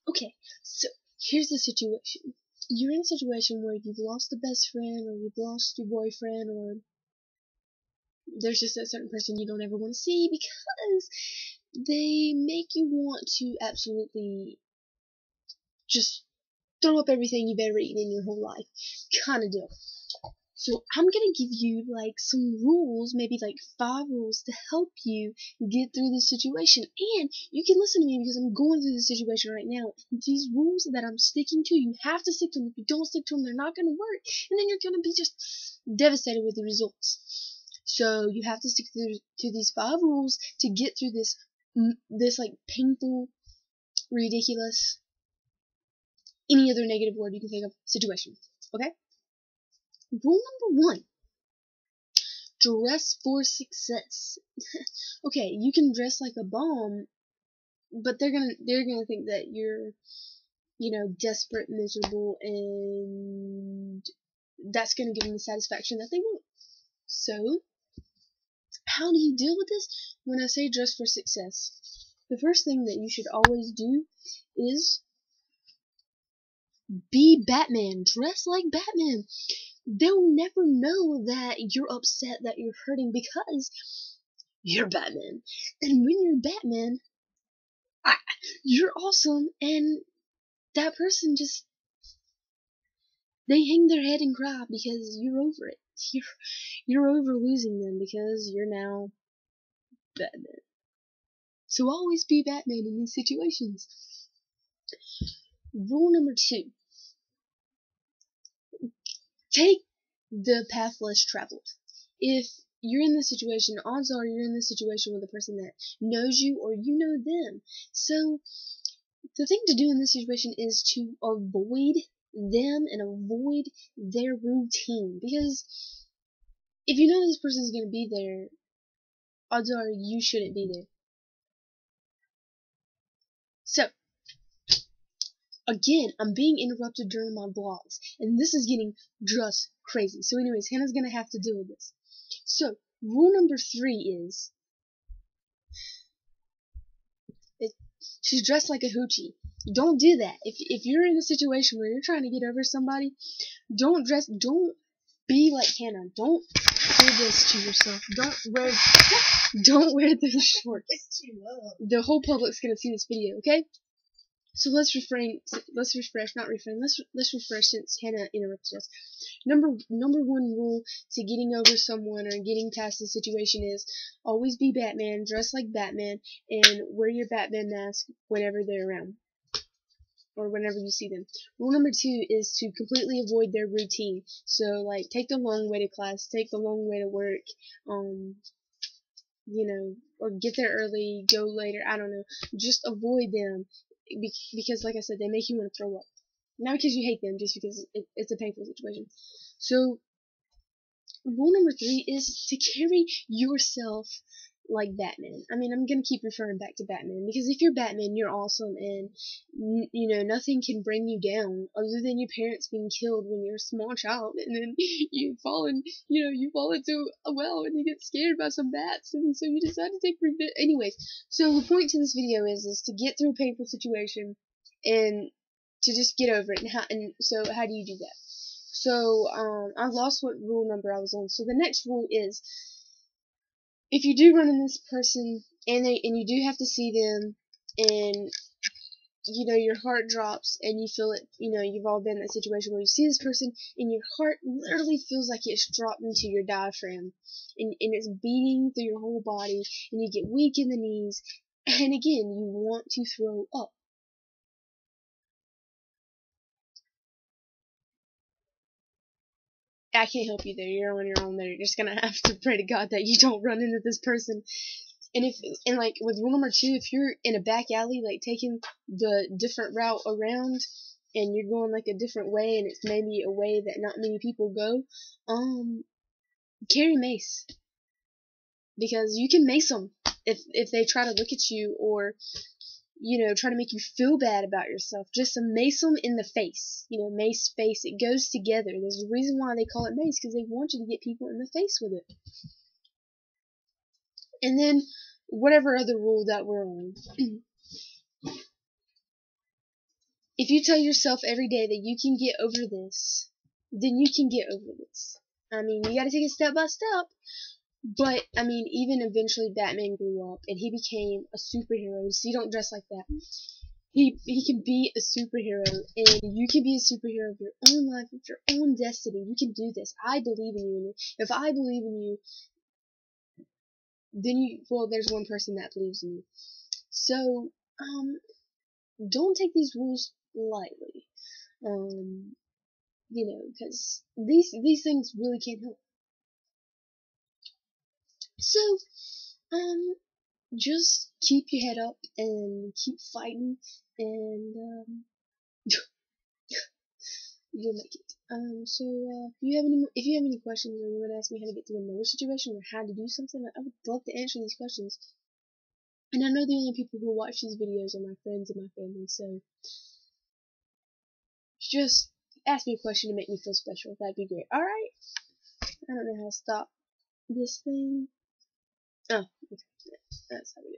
Okay, so here's the situation. You're in a situation where you've lost a best friend, or you've lost your boyfriend, or there's just a certain person you don't ever want to see because they make you want to absolutely just throw up everything you've ever eaten in your whole life, kind of deal. So I'm gonna give you like some rules, maybe like 5 rules to help you get through this situation. And you can listen to me because I'm going through this situation right now. These rules that I'm sticking to, you have to stick to them. If you don't stick to them, they're not gonna work, and then you're gonna be just devastated with the results. So you have to stick to these 5 rules to get through this like painful, ridiculous, any other negative word you can think of situation. Okay? Rule number 1. Dress for success. Okay, you can dress like a bomb, but they're gonna think that you're, desperate, miserable, and that's gonna give them the satisfaction that they want. So, how do you deal with this? When I say dress for success, the first thing that you should always do is be Batman. Dress like Batman. They'll never know that you're upset, that you're hurting, because you're Batman. And when you're Batman, you're awesome, and that person just, they hang their head and cry because you're over it. You're over losing them because you're now Batman. So always be Batman in these situations. Rule number 2. Take the path less traveled. If you're in this situation, odds are you're in this situation with a person that knows you or you know them. So the thing to do in this situation is to avoid them and avoid their routine. Because if you know this person's going to be there, odds are you shouldn't be there. So, again, I'm being interrupted during my vlogs, and this is getting just crazy. So anyways, Hannah's going to have to deal with this. So, rule number 3 is, she's dressed like a hoochie. Don't do that. If you're in a situation where you're trying to get over somebody, don't be like Hannah. Don't do this to yourself. Don't wear those shorts. The whole public's gonna see this video, okay? So let's refresh since Hannah interrupted us. Number 1 rule to getting over someone or getting past the situation is always be Batman, dress like Batman, and wear your Batman mask whenever they're around, or whenever you see them. Rule number 2 is to completely avoid their routine. So, like, take the long way to class, take the long way to work, or get there early, go later, I don't know. Just avoid them, because, like I said, they make you want to throw up. Not because you hate them, just because it's a painful situation. So, rule number 3 is to carry yourself like Batman. I mean, I'm gonna keep referring back to Batman, because if you're Batman, you're awesome, and nothing can bring you down other than your parents being killed when you're a small child, and then you fall into a well and you get scared by some bats, and so you decide to take revenge. Anyways, so the point to this video is to get through a painful situation and to just get over it. And so how do you do that? So I lost what rule number I was on. So the next rule is, if you do run into this person and you do have to see them, and your heart drops and you feel it, you've all been in that situation where you see this person and your heart literally feels like it's dropped into your diaphragm, and it's beating through your whole body, and you get weak in the knees, and again you want to throw up. I can't help you there. You're on your own there. You're just gonna have to pray to God that you don't run into this person. And like with rule number 2, if you're in a back alley, like taking the different route around, and you're going like a different way, and it's maybe a way that not many people go, carry mace, because you can mace them if they try to look at you, or try to make you feel bad about yourself. Just mace them in the face. Mace face, it goes together. There's a reason why they call it mace, because they want you to get people in the face with it. And then whatever other rule that we're on. if you tell yourself every day that you can get over this, then you can get over this. I mean, you gotta take it step by step. But, I mean, even eventually Batman grew up and he became a superhero, so you don't dress like that. He can be a superhero, and you can be a superhero of your own life, of your own destiny. You can do this. I believe in you, and if I believe in you, then there's one person that believes in you. So, don't take these rules lightly. Because these things really can't help. So, just keep your head up and keep fighting, and you'll make it. If you have any questions, or you want to ask me how to get through another situation or how to do something, I would love to answer these questions. And I know the only people who watch these videos are my friends and my family, so just ask me a question to make me feel special. That'd be great. Alright? I don't know how to stop this thing. Oh, okay. That's how we do it.